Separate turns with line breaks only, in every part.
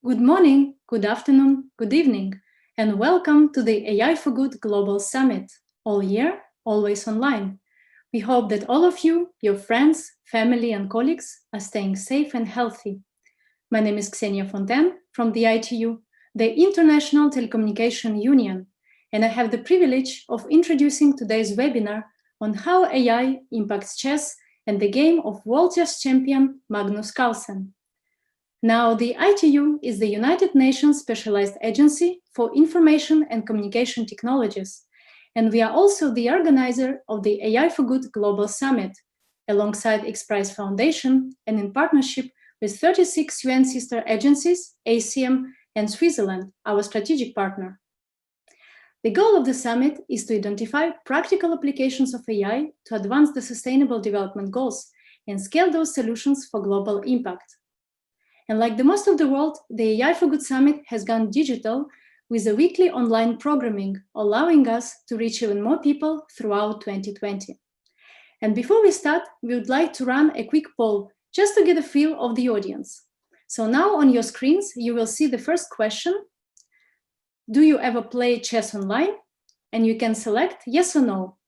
Good morning, good afternoon, good evening, and welcome to the AI for Good Global Summit, all year, always online. We hope that all of you, your friends, family, and colleagues are staying safe and healthy. My name is Xenia Fontaine from the ITU, the International Telecommunication Union, and I have the privilege of introducing today's webinar on how AI impacts chess and the game of world chess champion Magnus Carlsen. Now, the ITU is the United Nations Specialized Agency for Information and Communication Technologies, and we are also the organizer of the AI for Good Global Summit, alongside X Prize Foundation and in partnership with 36 UN sister agencies, ACM, and Switzerland, our strategic partner. The goal of the summit is to identify practical applications of AI to advance the Sustainable Development Goals and scale those solutions for global impact. And like the most of the world, the AI for Good Summit has gone digital with a weekly online programming, allowing us to reach even more people throughout 2020. And before we start, we would like to run a quick poll just to get a feel of the audience. So now on your screens, you will see the first question. Do you ever play chess online? And you can select yes or no.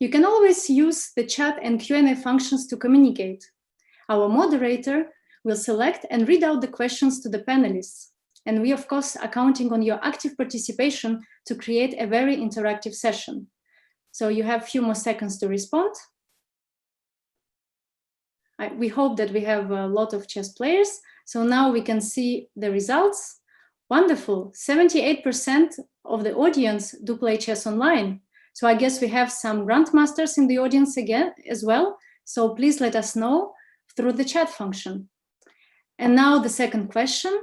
You can always use the chat and Q&A functions to communicate. Our moderator will select and read out the questions to the panelists. And we, of course, are counting on your active participation to create a very interactive session. So you have a few more seconds to respond. We hope that we have a lot of chess players. So now we can see the results. Wonderful, 78% of the audience do play chess online. So I guess we have some Grandmasters in the audience again as well. So please let us know through the chat function. And now the second question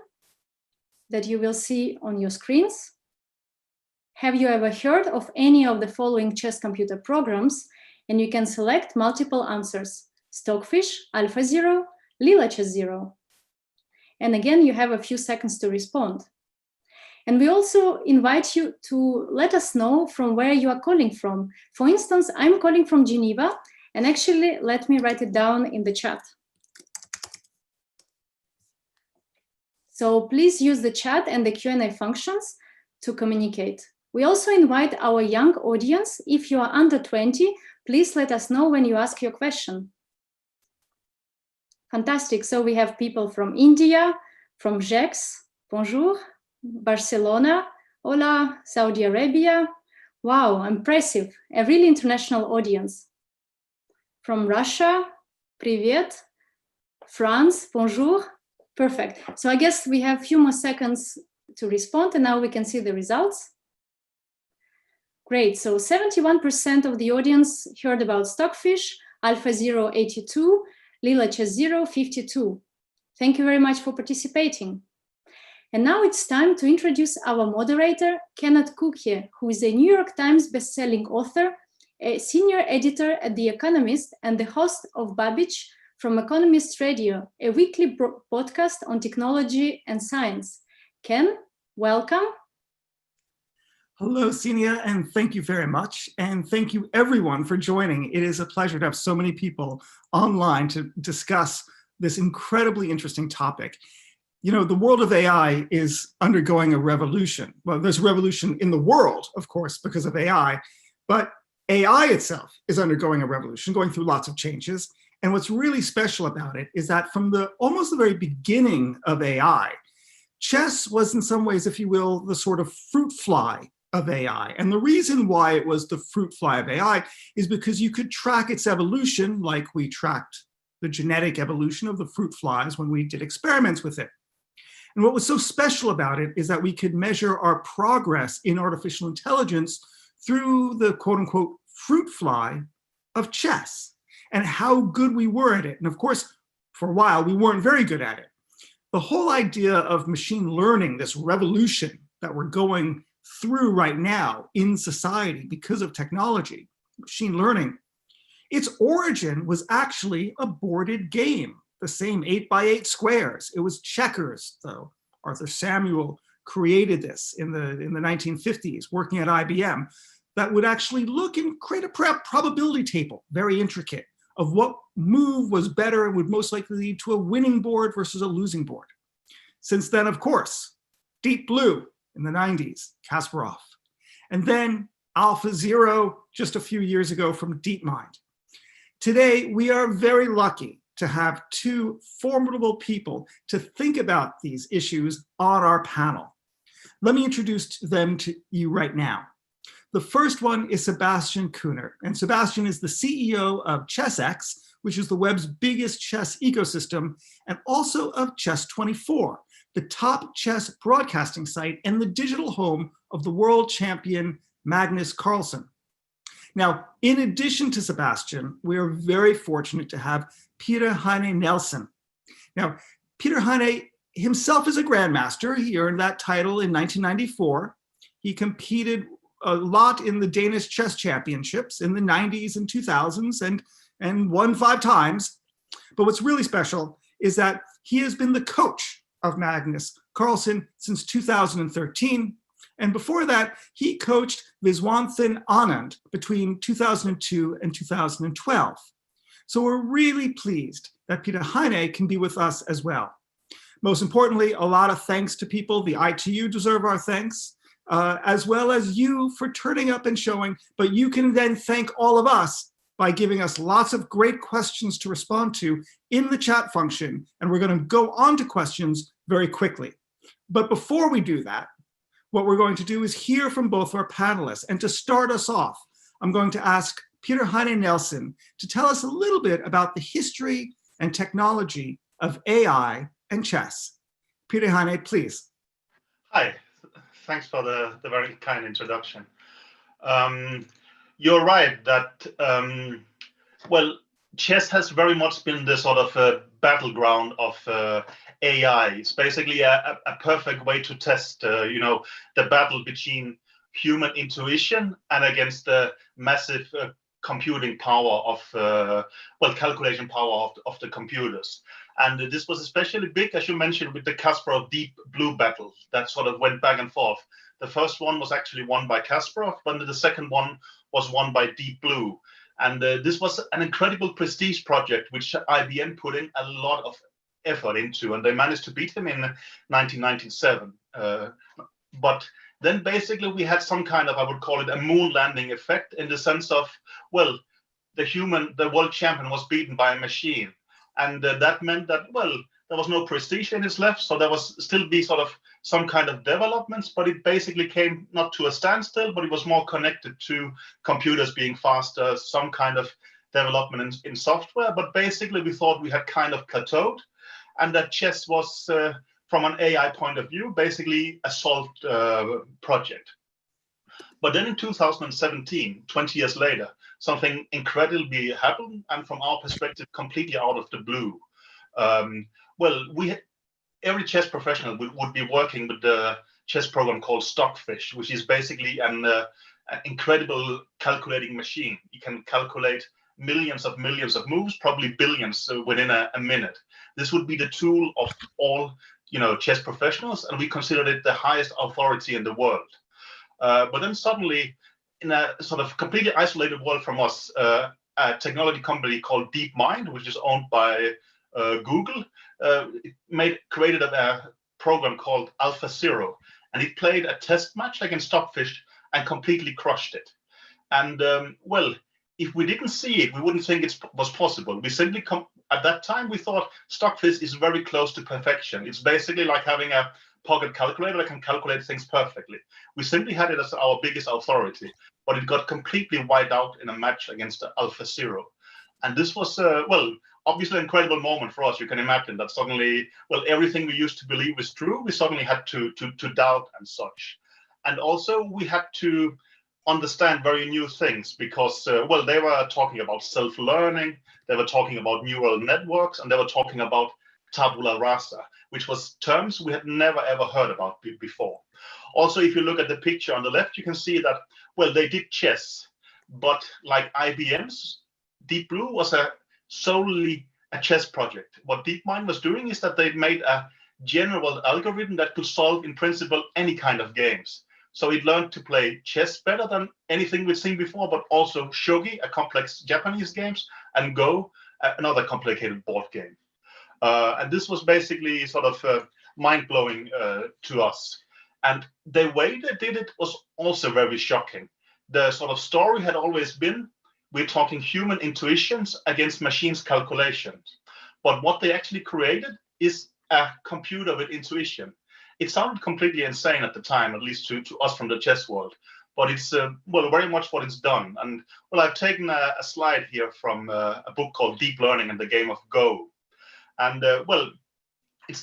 that you will see on your screens. Have you ever heard of any of the following chess computer programs? And you can select multiple answers: Stockfish, AlphaZero, Lila Chess Zero. And again, you have a few seconds to respond. And we also invite you to let us know from where you are calling from. For instance, I'm calling from Geneva, and actually, let me write it down in the chat. So please use the chat and the Q&A functions to communicate. We also invite our young audience. If you are under 20, please let us know when you ask your question. Fantastic. So we have people from India, from Gex, bonjour, Barcelona, hola, Saudi Arabia. Wow, impressive. A really international audience. From Russia, привет, France, bonjour. Perfect. So I guess we have a few more seconds to respond, and now we can see the results. Great. So 71% of the audience heard about Stockfish, AlphaZero 82, Lila Chess Zero 52. Thank you very much for participating. And now it's time to introduce our moderator, Kenneth Cukier, who is a New York Times bestselling author, a senior editor at The Economist, and the host of Babbage from Economist Radio, a weekly podcast on technology and science. Ken, welcome.
Hello, Xenia, and thank you very much. And thank you everyone for joining. It is a pleasure to have so many people online to discuss this incredibly interesting topic. You know, the world of AI is undergoing a revolution. Well, there's a revolution in the world, of course, because of AI, but AI itself is undergoing a revolution, going through lots of changes. And what's really special about it is that from almost the very beginning of AI, chess was in some ways, if you will, the sort of fruit fly of AI. And the reason why it was the fruit fly of AI is because you could track its evolution like we tracked the genetic evolution of the fruit flies when we did experiments with it. And what was so special about it is that we could measure our progress in artificial intelligence through the quote unquote fruit fly of chess and how good we were at it. And of course, for a while, we weren't very good at it. The whole idea of machine learning, this revolution that we're going through right now in society because of technology, machine learning, its origin was actually a boarded game, the same 8x8 squares. It was checkers, though. Arthur Samuel created this in the 1950s, working at IBM, that would actually look and create a probability table, very intricate, of what move was better and would most likely lead to a winning board versus a losing board. Since then, of course, Deep Blue in the 90s, Kasparov. And then AlphaZero just a few years ago from DeepMind. Today, we are very lucky to have two formidable people to think about these issues on our panel. Let me introduce them to you right now. The first one is Sebastian Kuhnert, and Sebastian is the CEO of ChessX, which is the web's biggest chess ecosystem, and also of Chess24, the top chess broadcasting site and the digital home of the world champion Magnus Carlsen. Now, in addition to Sebastian, we are very fortunate to have Peter Heine Nielsen. Now, Peter Heine himself is a Grandmaster. He earned that title in 1994. He competed a lot in the Danish chess championships in the 90s and 2000s and won 5 times. But what's really special is that he has been the coach of Magnus Carlsen since 2013. And before that, he coached Viswanthan Anand between 2002 and 2012. So we're really pleased that Peter Heine can be with us as well. Most importantly, a lot of thanks to people. The ITU deserve our thanks, as well as you for turning up and showing. But you can then thank all of us by giving us lots of great questions to respond to in the chat function. And we're going to go on to questions very quickly. But before we do that, what we're going to do is hear from both our panelists. And to start us off, I'm going to ask Peter Heine Nielsen to tell us a little bit about the history and technology of AI and chess. Peter Heine, please.
Hi, thanks for the very kind introduction. You're right that, well, chess has very much been the sort of battleground of AI. It's basically a perfect way to test, the battle between human intuition and against the massive computing power of, calculation power of the computers. And this was especially big, as you mentioned, with the Kasparov Deep Blue battle that sort of went back and forth. The first one was actually won by Kasparov, but the second one was won by Deep Blue. And this was an incredible prestige project, which IBM put in a lot of effort into, and they managed to beat him in 1997. But then basically we had some kind of, I would call it a moon landing effect, in the sense of, well, the world champion was beaten by a machine. And that meant that, well, there was no prestige in his left, so there was still be sort of some kind of developments, but it basically came not to a standstill, but it was more connected to computers being faster, some kind of development in software. But basically we thought we had kind of plateaued, and that chess was, from an AI point of view, basically a solved project. But then in 2017, 20 years later, something incredibly happened, and from our perspective, completely out of the blue. Every chess professional would be working with the chess program called Stockfish, which is basically an incredible calculating machine. You can calculate millions of moves, probably billions within a minute. This would be the tool of all, chess professionals, and we considered it the highest authority in the world. But then suddenly, in a sort of completely isolated world from us, a technology company called DeepMind, which is owned by Google, created a program called AlphaZero, and it played a test match against Stockfish and completely crushed it. And if we didn't see it, we wouldn't think it was possible. We simply at that time we thought Stockfish is very close to perfection. It's basically like having a pocket calculator that can calculate things perfectly. We simply had it as our biggest authority, but it got completely wiped out in a match against AlphaZero. And this was, obviously an incredible moment for us. You can imagine that suddenly, everything we used to believe was true, we suddenly had to doubt and such. And also we had to understand very new things because, they were talking about self-learning, they were talking about neural networks, and they were talking about tabula rasa, which was terms we had never ever heard about before. Also, if you look at the picture on the left, you can see that, they did chess, but like IBM's, Deep Blue was solely a chess project. What DeepMind was doing is that they made a general algorithm that could solve, in principle, any kind of games. So it learned to play chess better than anything we'd seen before, but also shogi, a complex Japanese game, and Go, another complicated board game. And this was basically sort of mind-blowing to us. And the way they did it was also very shocking. The sort of story had always been, we're talking human intuitions against machines' calculations. But what they actually created is a computer with intuition. It sounded completely insane at the time, at least to us from the chess world. But it's, well, very much what it's done. And, well, I've taken a slide here from a book called Deep Learning and the Game of Go. And, well,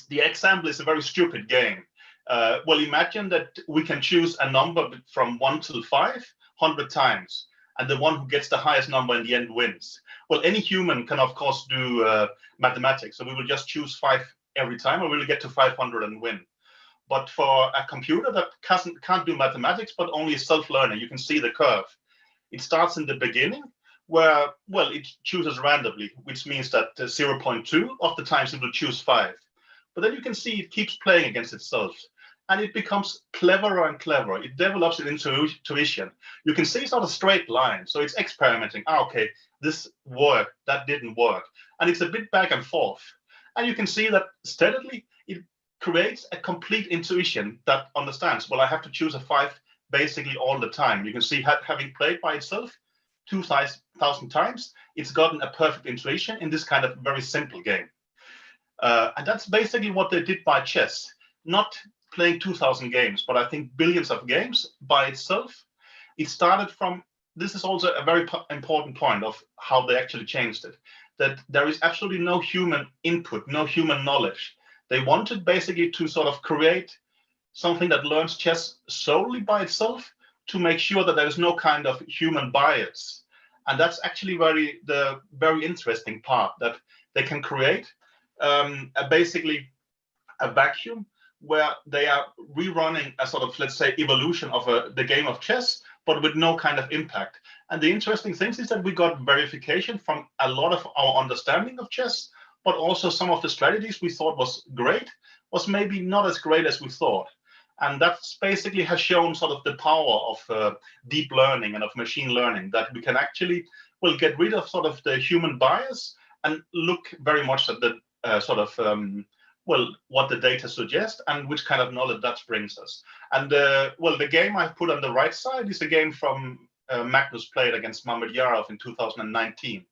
the example is a very stupid game. Well, imagine that we can choose a number from 1 to 500 times, and the one who gets the highest number in the end wins. Well, any human can, of course, do mathematics. So we will just choose 5 every time, or we'll get to 500 and win. But for a computer that can't do mathematics, but only self-learning, you can see the curve. It starts in the beginning where, well, it chooses randomly, which means that 0.2 of the times it will choose 5. But then you can see it keeps playing against itself. And it becomes cleverer and cleverer. It develops an intuition. You can see it's not a straight line. So it's experimenting. Okay, this worked, that didn't work. And it's a bit back and forth. And you can see that steadily it creates a complete intuition that understands, well, I have to choose a 5 basically all the time. You can see having played by itself 2,000 times, it's gotten a perfect intuition in this kind of very simple game. And that's basically what they did by chess. Not playing 2,000 games, but I think billions of games by itself. It started from, this is also a very important point of how they actually changed it, that there is absolutely no human input, no human knowledge. They wanted basically to sort of create something that learns chess solely by itself to make sure that there is no kind of human bias. And that's actually the very interesting part, that they can create basically a vacuum where they are rerunning a sort of, let's say, evolution of the game of chess, but with no kind of impact. And the interesting thing is that we got verification from a lot of our understanding of chess, but also some of the strategies we thought was great was maybe not as great as we thought. And that's basically has shown sort of the power of deep learning and of machine learning, that we can actually, well, get rid of sort of the human bias and look very much at the sort of, well, what the data suggests and which kind of knowledge that brings us. And well, the game I put on the right side is a game from Magnus played against Mamedyarov in 2019.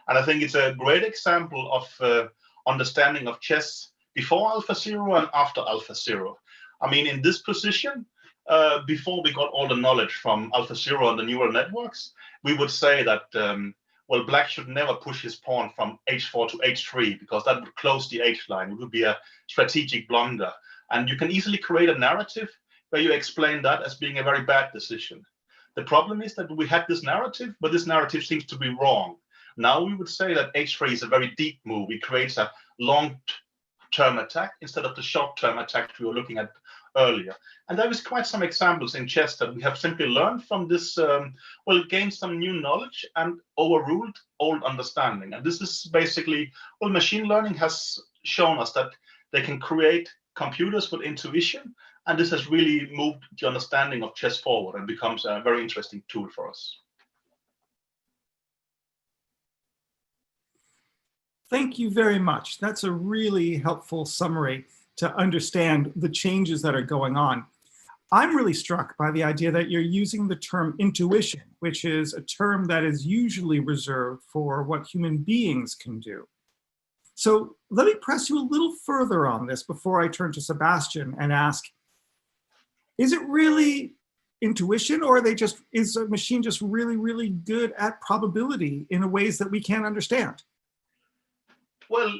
And I think it's a great example of understanding of chess before AlphaZero and after AlphaZero. I mean, in this position, before we got all the knowledge from AlphaZero and the neural networks, we would say that, well, black should never push his pawn from h4 to h3 because that would close the h line. It would be a strategic blunder. And you can easily create a narrative where you explain that as being a very bad decision. The problem is that we had this narrative, but this narrative seems to be wrong. Now we would say that h3 is a very deep move. It creates a long-term attack instead of the short-term attack we were looking at earlier. And there is quite some examples in chess that we have simply learned from this, well, gained some new knowledge and overruled old understanding. And this is basically, well, machine learning has shown us that they can create computers with intuition, and this has really moved the understanding of chess forward and becomes a very interesting tool for us.
Thank you very much. That's a really helpful summary to understand the changes that are going on. I'm really struck by the idea that you're using the term intuition, which is a term that is usually reserved for what human beings can do. So let me press you a little further on this before I turn to Sebastian and ask, is it really intuition, or is a machine just really, really good at probability in ways that we can't understand?
Well,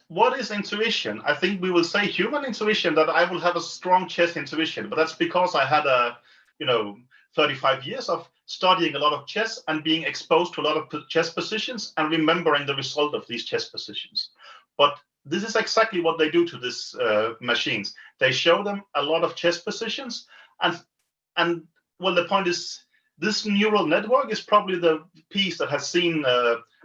what is intuition? I think we will say human intuition, that I will have a strong chess intuition, but that's because I had 35 years of studying a lot of chess and being exposed to a lot of chess positions and remembering the result of these chess positions. But this is exactly what they do to these machines. They show them a lot of chess positions, and well, the point is, this neural network is probably the piece that has seen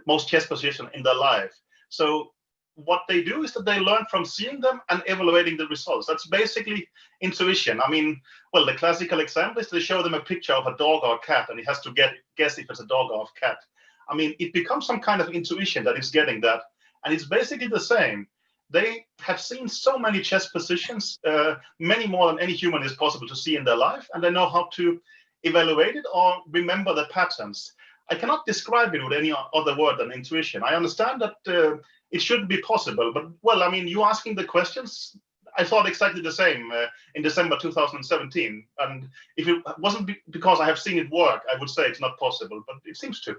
most chess positions in their life. So what they do is that they learn from seeing them and evaluating the results. That's basically intuition. I mean, well, the classical example is they show them a picture of a dog or a cat, and he has to guess if it's a dog or a cat. I mean, it becomes some kind of intuition that is getting that. And it's basically the same. They have seen so many chess positions, many more than any human is possible to see in their life, and they know how to evaluate it or remember the patterns. I cannot describe it with any other word than intuition. I understand that it shouldn't be possible, but well, I mean, you asking the questions, I thought exactly the same in December 2017. And if it wasn't because I have seen it work, I would say it's not possible, but it seems to.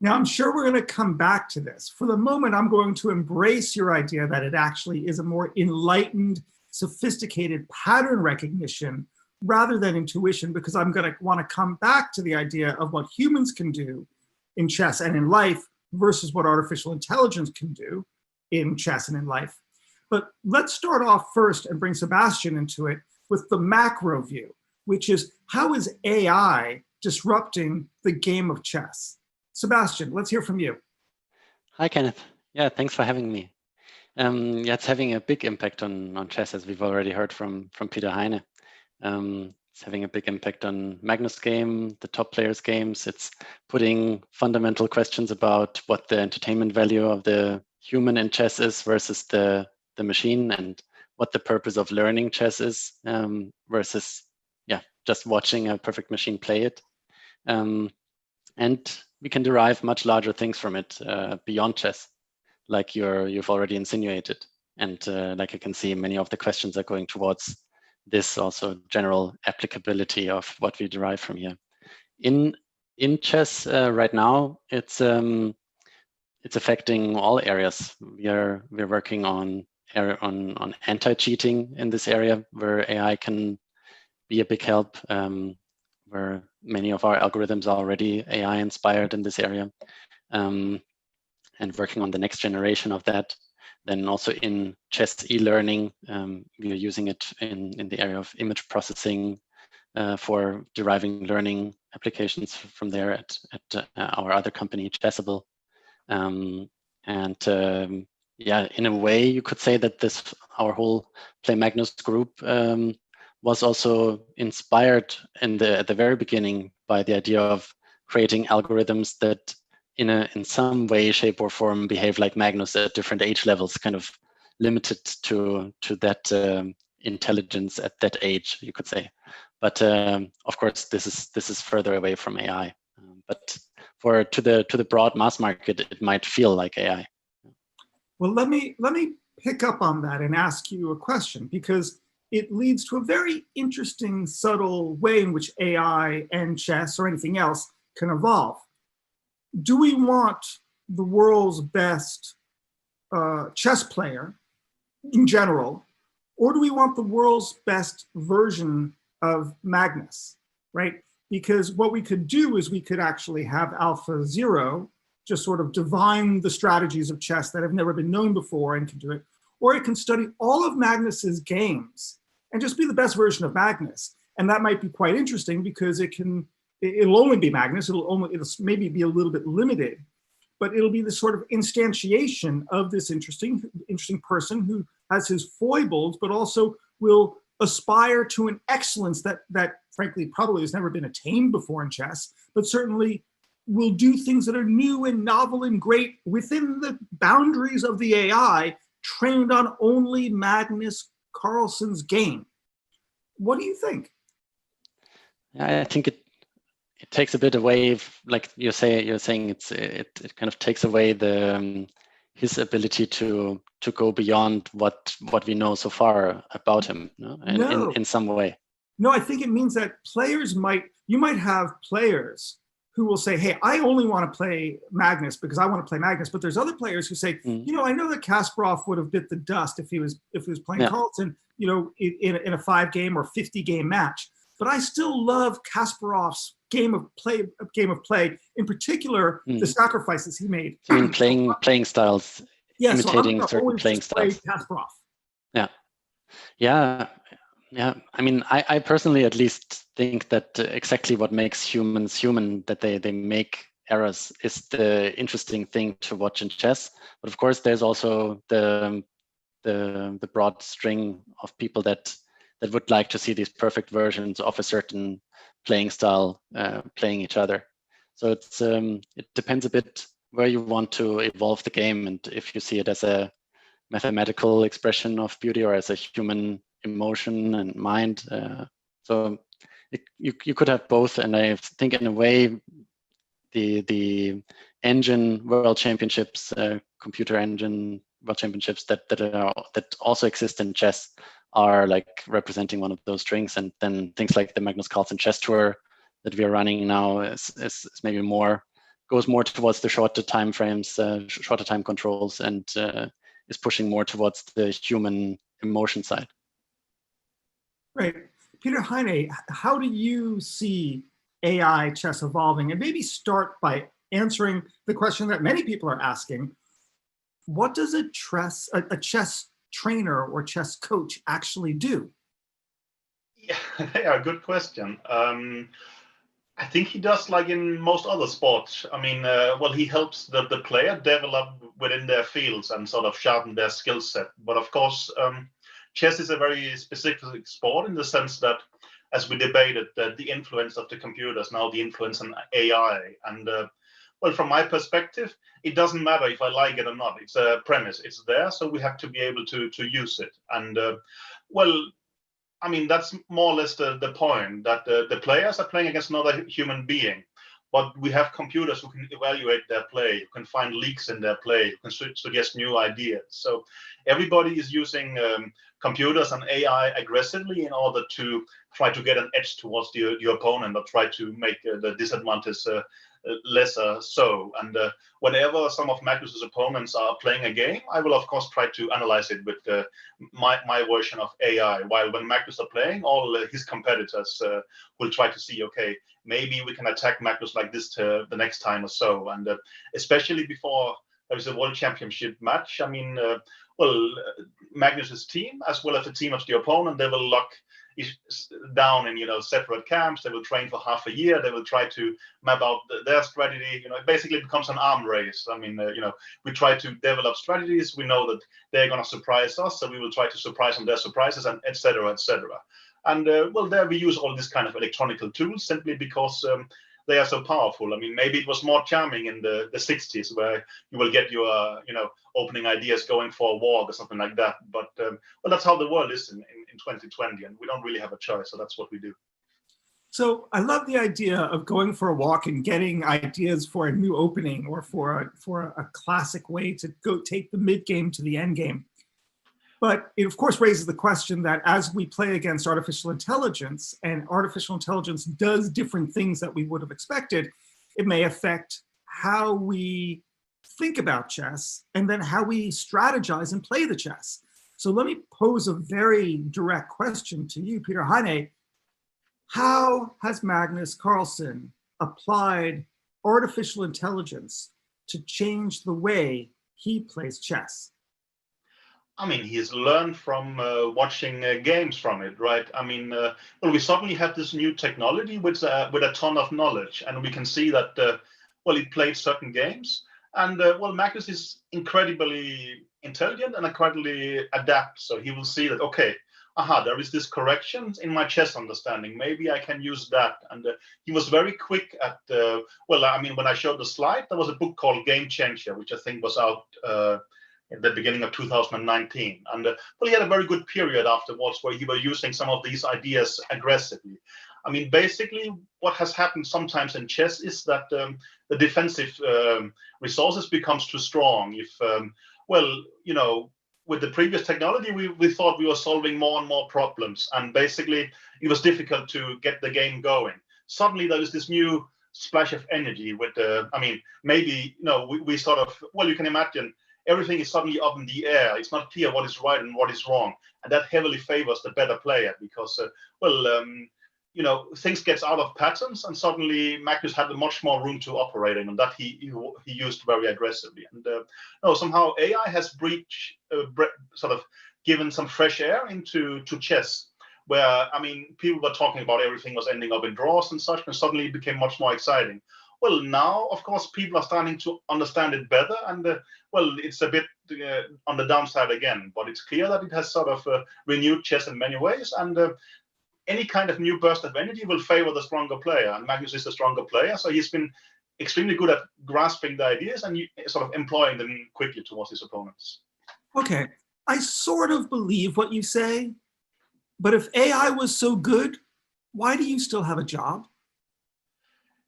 Now, I'm sure we're going to come back to this. For the moment, I'm going to embrace your idea that it actually is a more enlightened, sophisticated pattern recognition rather than intuition, because I'm going to want to come back to the idea of what humans can do in chess and in life versus what artificial intelligence can do in chess and in life. But let's start off first and bring Sebastian into it with the macro view, which is how is AI disrupting the game of chess? Sebastian, let's hear from you.
Hi, Kenneth. Yeah, thanks for having me. Yeah, it's having a big impact on chess, as we've already heard from Peter Heine. It's having a big impact on Magnus' game, the top players' games. It's putting fundamental questions about what the entertainment value of the human in chess is versus the machine, and what the purpose of learning chess is versus, yeah, just watching a perfect machine play it. And we can derive much larger things from it beyond chess, like you've already insinuated. And like I can see, many of the questions are going towards this also general applicability of what we derive from here. In chess right now, it's affecting all areas. We're working on anti-cheating in this area, where AI can be a big help. Where many of our algorithms are already AI inspired in this area, and working on the next generation of that. Then also in chess e-learning, we are using it in the area of image processing for deriving learning applications from there at our other company, Chessable. Yeah, in a way, you could say that our whole Play Magnus group was also inspired at the very beginning by the idea of creating algorithms that in some way, shape, or form behave like Magnus at different age levels, kind of limited to that intelligence at that age, you could say. But of course, this is further away from AI. But to the broad mass market, it might feel like AI.
Well, let me pick up on that and ask you a question, because it leads to a very interesting, subtle way in which AI and chess or anything else can evolve. Do we want the world's best chess player in general, or do we want the world's best version of Magnus, right? Because what we could do is we could actually have AlphaZero just sort of divine the strategies of chess that have never been known before and can do it, or it can study all of Magnus's games and just be the best version of Magnus. And that might be quite interesting, because it'll only be Magnus, it'll maybe be a little bit limited, but it'll be the sort of instantiation of this interesting person who has his foibles, but also will aspire to an excellence that frankly probably has never been attained before in chess, but certainly will do things that are new and novel and great within the boundaries of the AI, trained on only Magnus Carlsen's game. What do you think?
I think it takes a bit away, like you're saying, it kind of takes away his ability to go beyond what we know so far about him, no? In some way.
No, I think it means that you might have players who will say, hey, I only want to play Magnus because I want to play Magnus. But there's other players who say, I know that Kasparov would have bit the dust if he was playing Carlsen, in a 5-game or 50-game match. But I still love Kasparov's game of play, in particular, the sacrifices he made.
I mean, playing styles, imitating certain playing styles.
Kasparov.
Yeah. I mean, I personally at least think that exactly what makes humans human, that they make errors, is the interesting thing to watch in chess. But of course, there's also the broad string of people that would like to see these perfect versions of a certain playing style playing each other. So it depends a bit where you want to evolve the game, and if you see it as a mathematical expression of beauty or as a human emotion and mind. So you could have both, and I think in a way the engine world championships, computer engine world championships that also exist in chess are like representing one of those strings, and then things like the Magnus Carlsen chess tour that we are running now is maybe goes more towards the shorter time frames, shorter time controls, and is pushing more towards the human emotion side.
Right. Peter Heine, how do you see AI chess evolving? And maybe start by answering the question that many people are asking. What does a chess trainer or chess coach actually do?
Yeah, good question. I think he does like in most other sports. I mean, well, he helps the player develop within their fields and sort of sharpen their skill set. But of course, chess is a very specific sport in the sense that, as we debated, the influence of the computers, now the influence on AI. And well, from my perspective, it doesn't matter if I like it or not. It's a premise. It's there, so we have to be able to use it. And well, I mean, that's more or less the point, that the players are playing against another human being, but we have computers who can evaluate their play, who can find leaks in their play, who can suggest new ideas. So everybody is using computers and AI aggressively in order to try to get an edge towards your opponent, or try to make the disadvantage lesser so. And whenever some of Magnus's opponents are playing a game, I will of course try to analyze it with my version of AI. While when Magnus are playing, all his competitors will try to see, okay, maybe we can attack Magnus like this the next time or so. And especially before there is a world championship match, I mean, well, Magnus's team as well as the team of the opponent, they will lock down in separate camps. They will train for half a year. They will try to map out their strategy. It basically becomes an arm race. I mean, we try to develop strategies. We know that they're going to surprise us, so we will try to surprise them their surprises, and etc. etc. And well, there we use all these kind of electronic tools simply because they are so powerful. I mean, maybe it was more charming in the 60s, where you will get your opening ideas going for a walk or something like that. But well, that's how the world is in 2020, and we don't really have a choice. So that's what we do.
So I love the idea of going for a walk and getting ideas for a new opening, or for a classic way to go take the mid game to the end game. But it, of course, raises the question that as we play against artificial intelligence, and artificial intelligence does different things that we would have expected, it may affect how we think about chess, and then how we strategize and play the chess. So let me pose a very direct question to you, Peter Heine. How has Magnus Carlsen applied artificial intelligence to change the way he plays chess?
I mean, he's learned from watching games from it, right? I mean, well, we suddenly have this new technology with a ton of knowledge, and we can see that, well, he played certain games, and well, Magnus is incredibly intelligent and incredibly adept. So he will see that, okay, there is this correction in my chess understanding. Maybe I can use that. And he was very quick at, well, I mean, when I showed the slide, there was a book called Game Changer, which I think was out at the beginning of 2019. And well, he had a very good period afterwards where he was using some of these ideas aggressively. I mean, basically, what has happened sometimes in chess is that the defensive resources becomes too strong. If, well, with the previous technology, we thought we were solving more and more problems. And basically, it was difficult to get the game going. Suddenly, there is this new splash of energy with I mean, maybe, we sort of, well, you can imagine, everything is suddenly up in the air. It's not clear what is right and what is wrong. And that heavily favors the better player because, well, things gets out of patterns, and suddenly Magnus had much more room to operate in, and that he used very aggressively. And somehow AI has sort of given some fresh air into chess, where, I mean, people were talking about everything was ending up in draws and such, and suddenly it became much more exciting. Well, now, of course, people are starting to understand it better, and well, it's a bit on the downside again, but it's clear that it has sort of renewed chess in many ways, and any kind of new burst of energy will favor the stronger player, and Magnus is the stronger player, so he's been extremely good at grasping the ideas and sort of employing them quickly towards his opponents.
Okay, I sort of believe what you say, but if AI was so good, why do you still have a job?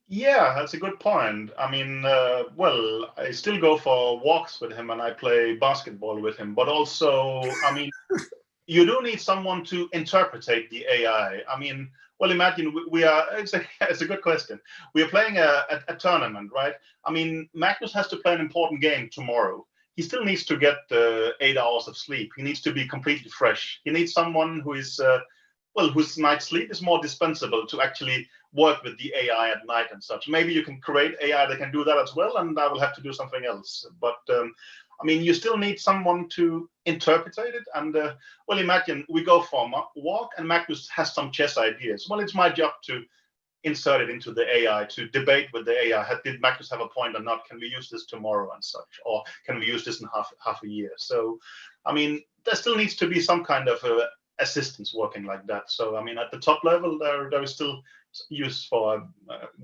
Yeah, that's a good point. I mean, well, I still go for walks with him and I play basketball with him, but also, I mean, you do need someone to interpretate the AI. I mean, well, imagine we are, it's a good question. We are playing a tournament, right? I mean, Magnus has to play an important game tomorrow. He still needs to get 8 hours of sleep. He needs to be completely fresh. He needs someone who is, well, whose night's sleep is more dispensable to actually work with the AI at night and such. Maybe you can create AI that can do that as well, and I will have to do something else. But I mean, you still need someone to interpret it. And well, imagine we go for a walk and Magnus has some chess ideas. Well, it's my job to insert it into the AI, to debate with the AI. Did Magnus have a point or not? Can we use this tomorrow and such? Or can we use this in half a year? So, I mean, there still needs to be some kind of assistance working like that. So, I mean, at the top level, there is still use for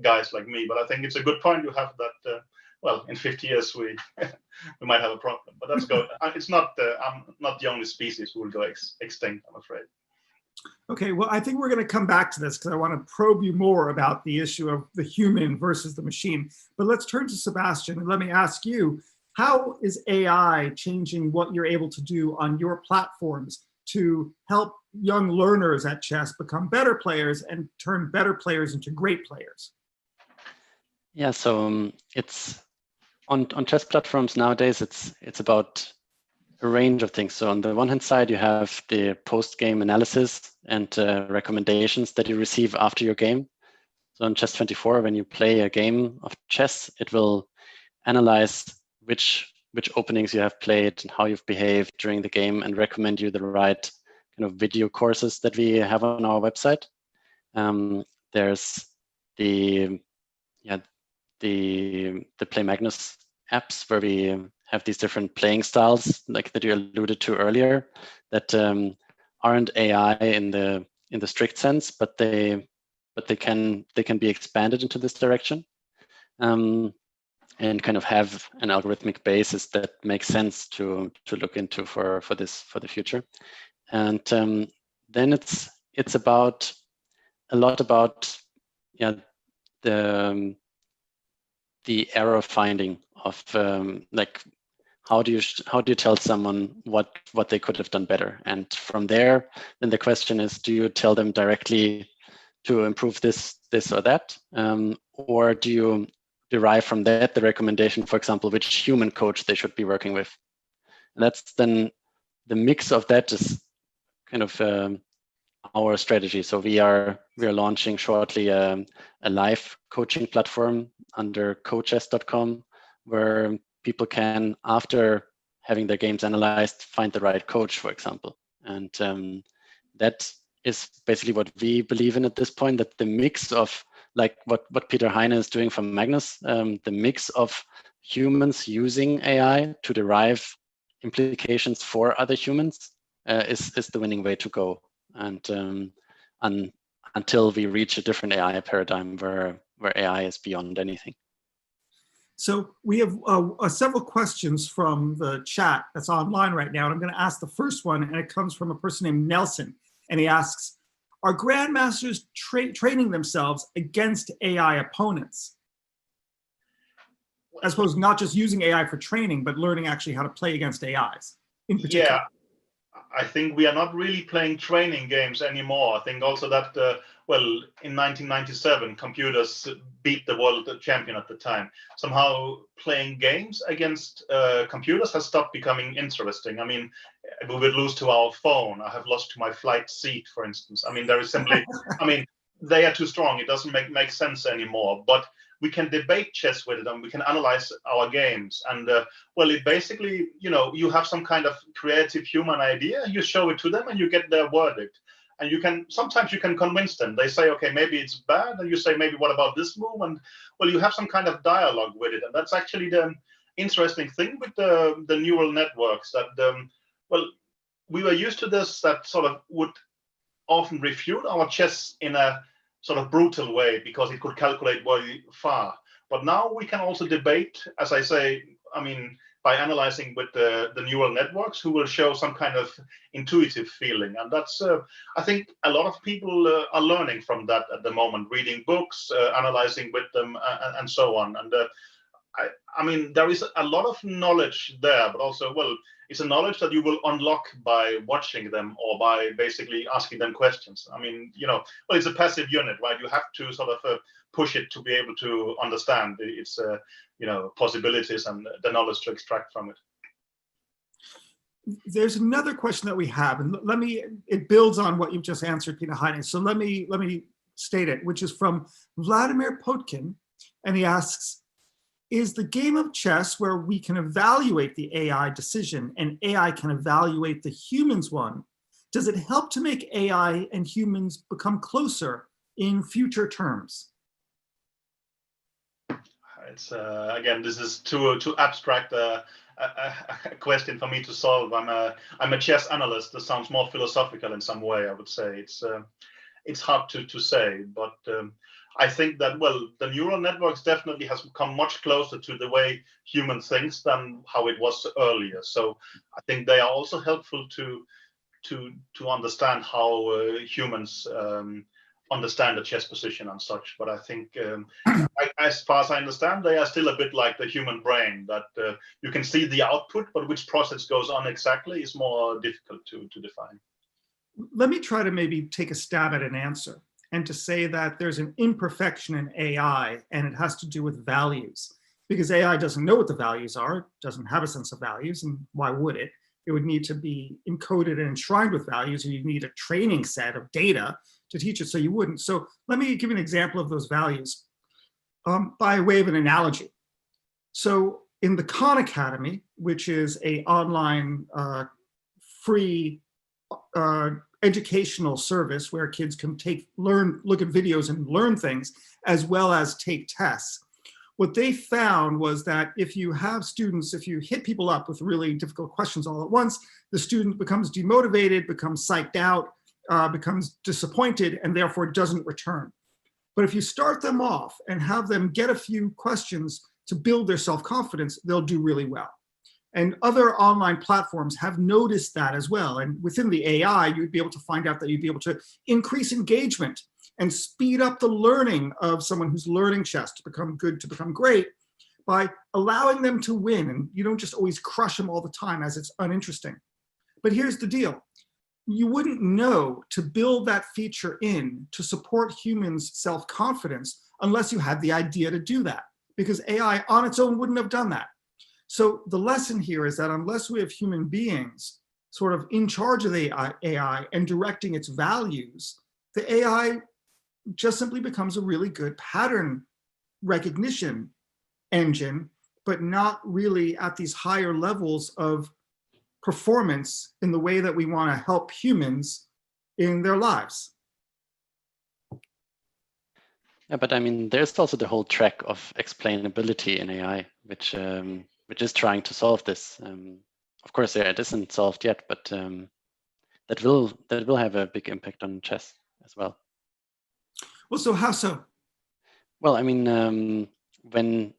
guys like me. But I think it's a good point you have that. Well, in 50 years we we might have a problem, but that's good. It's not. I'm not the only species who will go extinct, I'm afraid.
Okay, well, I think we're going to come back to this because I want to probe you more about the issue of the human versus the machine. But let's turn to Sebastian and let me ask you, how is AI changing what you're able to do on your platforms to help young learners at chess become better players and turn better players into great players?
Yeah, so it's on chess platforms nowadays, it's about a range of things. So on the one hand side, you have the post-game analysis and recommendations that you receive after your game. So on Chess24, when you play a game of chess, it will analyze which openings you have played and how you've behaved during the game and recommend you the right kind of video courses that we have on our website. There's the Play Magnus apps where we have these different playing styles, like that you alluded to earlier, that aren't AI in the strict sense, but they can be expanded into this direction, and kind of have an algorithmic basis that makes sense to look into for the future. And then it's about a lot about the error finding of like how do you tell someone what they could have done better, and from there then the question is, do you tell them directly to improve this or that, or do you derive from that the recommendation, for example, which human coach they should be working with? And that's then the mix of that is kind of our strategy. So we are launching shortly a live coaching platform under coachess.com, where people can, after having their games analyzed, find the right coach, for example. And that is basically what we believe in at this point, that the mix of, like what Peter Heine is doing from Magnus, the mix of humans using AI to derive implications for other humans is the winning way to go. And until we reach a different AI paradigm where AI is beyond anything.
So we have several questions from the chat that's online right now, and I'm going to ask the first one, and it comes from a person named Nelson, and he asks, are grandmasters training themselves against AI opponents? I suppose not just using AI for training, but learning actually how to play against AIs in particular.
Yeah, I think we are not really playing training games anymore. I think also that, well, in 1997, computers beat the world champion at the time. Somehow playing games against computers has stopped becoming interesting. I mean, we would lose to our phone. I have lost to my flight seat, for instance. I mean, there is simply, I mean, they are too strong. It doesn't make sense anymore. But we can debate chess with them. We can analyze our games. And well, it basically, you have some kind of creative human idea, you show it to them and you get their verdict. And sometimes you can convince them. They say, okay, maybe it's bad. And you say, maybe what about this move? And well, you have some kind of dialogue with it. And that's actually the interesting thing with the neural networks, that, well, we were used to this, that sort of would often refute our chess in a sort of brutal way because it could calculate very far. But now we can also debate, as I say, I mean, by analyzing with the neural networks, who will show some kind of intuitive feeling. And that's, I think a lot of people are learning from that at the moment, reading books, analyzing with them, and so on. And I mean, there is a lot of knowledge there, but also, well, it's a knowledge that you will unlock by watching them or by basically asking them questions. I mean, well, it's a passive unit, right? You have to sort of push it to be able to understand its, possibilities and the knowledge to extract from it.
There's another question that we have, and it builds on what you've just answered, Peter Heine. So let me state it, which is from Vladimir Potkin, and he asks, is the game of chess where we can evaluate the AI decision and AI can evaluate the humans one, does it help to make AI and humans become closer in future terms?
It's again, this is too abstract a question for me to solve. I'm a chess analyst. That sounds more philosophical in some way, I would say. It's hard to say, but I think that, well, the neural networks definitely has become much closer to the way human thinks than how it was earlier. So I think they are also helpful to understand how humans understand the chess position and such. But I think, as far as I understand, they are still a bit like the human brain, that you can see the output, but which process goes on exactly is more difficult to define.
Let me try to maybe take a stab at an answer, and to say that there's an imperfection in AI, and it has to do with values. Because AI doesn't know what the values are, doesn't have a sense of values, and why would it? It would need to be encoded and enshrined with values, and you'd need a training set of data to teach it, so you wouldn't. So let me give you an example of those values by way of an analogy. So in the Khan Academy, which is an online free educational service where kids can look at videos and learn things, as well as take tests. What they found was that if you have students, if you hit people up with really difficult questions all at once, the student becomes demotivated, becomes psyched out, becomes disappointed, and therefore doesn't return. But if you start them off and have them get a few questions to build their self-confidence, they'll do really well. And other online platforms have noticed that as well. And within the AI, you'd be able to find out that you'd be able to increase engagement and speed up the learning of someone who's learning chess to become good, to become great, by allowing them to win. And you don't just always crush them all the time, as it's uninteresting. But here's the deal. You wouldn't know to build that feature in to support humans' self-confidence unless you had the idea to do that, because AI on its own wouldn't have done that. So the lesson here is that unless we have human beings sort of in charge of the AI and directing its values, the AI just simply becomes a really good pattern recognition engine, but not really at these higher levels of performance in the way that we want to help humans in their lives.
Yeah, but I mean, there's also the whole track of explainability in AI, which is trying to solve this. Of course, it isn't solved yet, but that will have a big impact on chess as well.
Well, so how so?
Well, I mean, when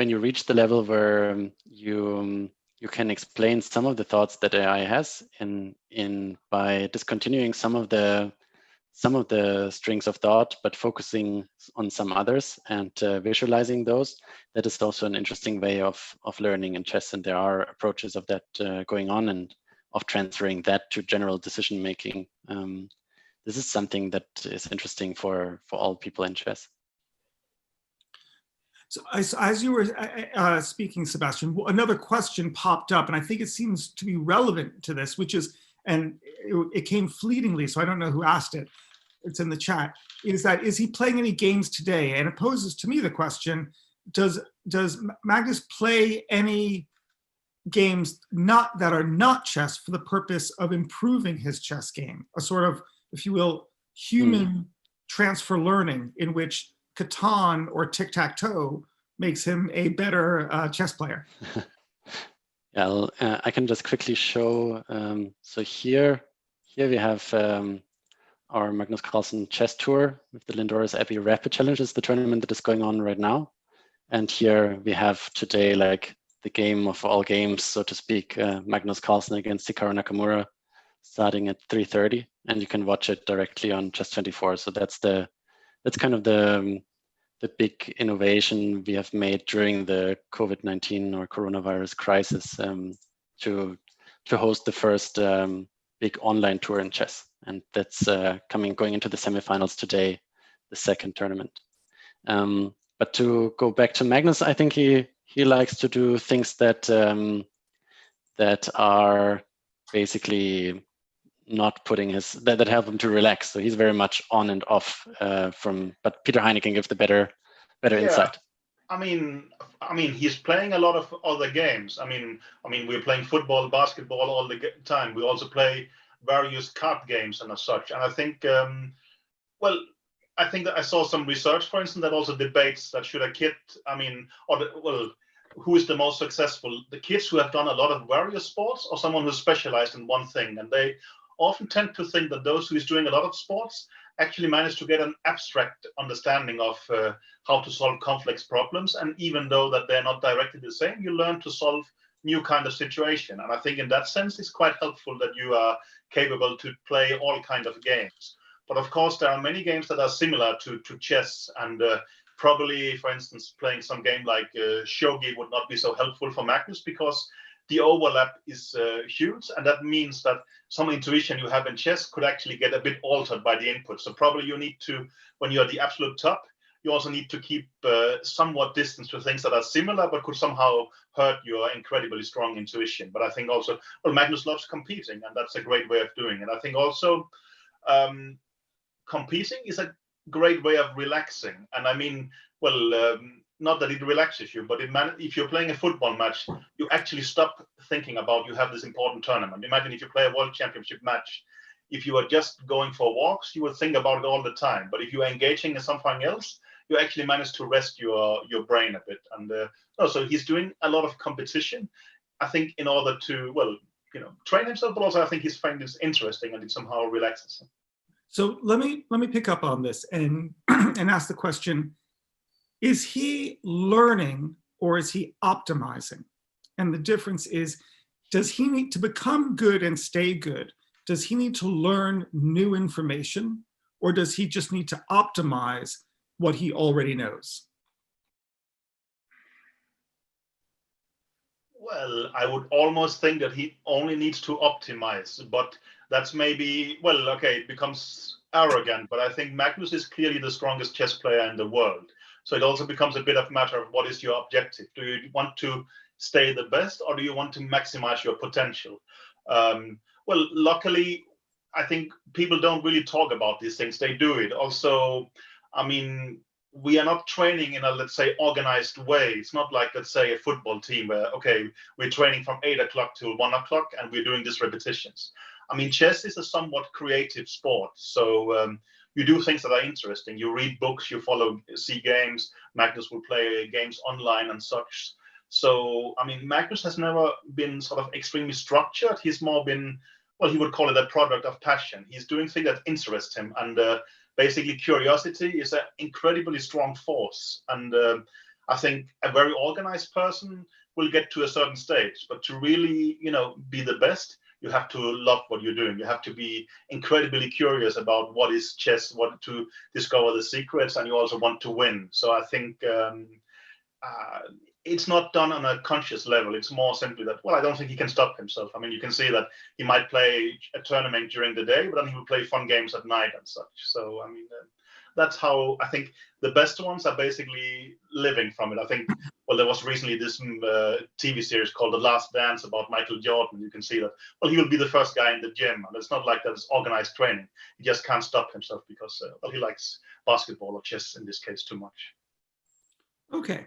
you reach the level where you can explain some of the thoughts that AI has in by discontinuing some of the strings of thought, but focusing on some others and visualizing those, that is also an interesting way of learning in chess. And there are approaches of that going on, and of transferring that to general decision making. This is something that is interesting for all people in chess.
So as you were speaking, Sebastian, another question popped up, and I think it seems to be relevant to this, which is, and it came fleetingly, so I don't know who asked it. It's in the chat. Is he playing any games today? And it poses to me the question: Does Magnus play any games that are not chess for the purpose of improving his chess game? A sort of, if you will, human transfer learning in which Catan or tic-tac-toe makes him a better chess player.
Yeah, I can just quickly show. So here we have our Magnus Carlsen chess tour with the Lindorus Abbey Rapid Challenge. Is the tournament that is going on right now. And here we have today like the game of all games, so to speak, Magnus Carlsen against Hikaru Nakamura, starting at 3:30, and you can watch it directly on Chess24. So that's kind of the big innovation we have made during the COVID-19 or coronavirus crisis, to host the first big online tour in chess, and that's going into the semifinals today, the second tournament. But to go back to Magnus, I think he likes to do things that are basically not putting that help him to relax. So he's very much on and off but Peter Heine can give the better insight.
I mean, he's playing a lot of other games. I mean, we're playing football, basketball all the time. We also play various card games and as such. And I think, I think that I saw some research, for instance, that also debates that should a kid, who is the most successful? The kids who have done a lot of various sports or someone who's specialized in one thing? And they often tend to think that those who is doing a lot of sports actually manage to get an abstract understanding of how to solve complex problems. And even though that they're not directly the same, you learn to solve new kind of situation. And I think in that sense, it's quite helpful that you are capable to play all kinds of games. But of course, there are many games that are similar to chess, and probably, for instance, playing some game like shogi would not be so helpful for Magnus because the overlap is huge, and that means that some intuition you have in chess could actually get a bit altered by the input. So probably you need to, when you're at the absolute top, you also need to keep somewhat distance to things that are similar but could somehow hurt your incredibly strong intuition. But I think also, Magnus loves competing, and that's a great way of doing it. I think also competing is a great way of relaxing. And I mean, not that it relaxes you, but if you're playing a football match, you actually stop thinking about you have this important tournament. Imagine if you play a world championship match. If you are just going for walks, you will think about it all the time. But if you are engaging in something else, you actually manage to rest your brain a bit. And so he's doing a lot of competition, I think, in order to, train himself, but also I think he's finding this interesting and it somehow relaxes him.
So let me pick up on this and ask the question, is he learning or is he optimizing? And the difference is, does he need to become good and stay good? Does he need to learn new information, or does he just need to optimize what he already knows?
Well, I would almost think that he only needs to optimize, but that's maybe, it becomes arrogant, but I think Magnus is clearly the strongest chess player in the world. So it also becomes a bit of a matter of what is your objective? Do you want to stay the best, or do you want to maximize your potential? Luckily, I think people don't really talk about these things. They do it. Also, I mean, we are not training in a, let's say, organized way. It's not like, let's say, a football team where, we're training from 8 o'clock till 1 o'clock and we're doing these repetitions. I mean, chess is a somewhat creative sport. So you do things that are interesting. You read books, you see games. Magnus will play games online and such. So, I mean, Magnus has never been sort of extremely structured. He's more been, he would call it a product of passion. He's doing things that interest him. And basically, curiosity is an incredibly strong force. And I think a very organized person will get to a certain stage. But to really, be the best, you have to love what you're doing. You have to be incredibly curious about what is chess, what to discover the secrets, and you also want to win. So I think it's not done on a conscious level. It's more simply that, I don't think he can stop himself. I mean, you can see that he might play a tournament during the day, but then he will play fun games at night and such. So, I mean, that's how I think the best ones are basically living from it. I think, there was recently this TV series called The Last Dance about Michael Jordan. You can see that, he will be the first guy in the gym. And it's not like that it's organized training. He just can't stop himself because, he likes basketball or chess in this case too much.
Okay.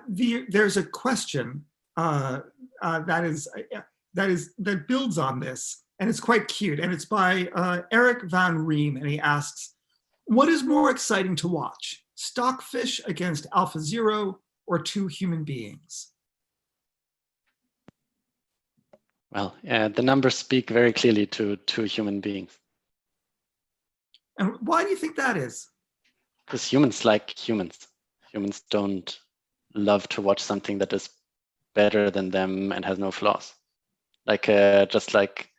There's a question that builds on this, and it's quite cute, and it's by Eric Van Riem, and he asks, what is more exciting to watch, Stockfish against AlphaZero or two human beings?
Well, the numbers speak very clearly to two human beings.
And why do you think that is?
Because humans like humans. Humans don't love to watch something that is better than them and has no flaws. Like just like,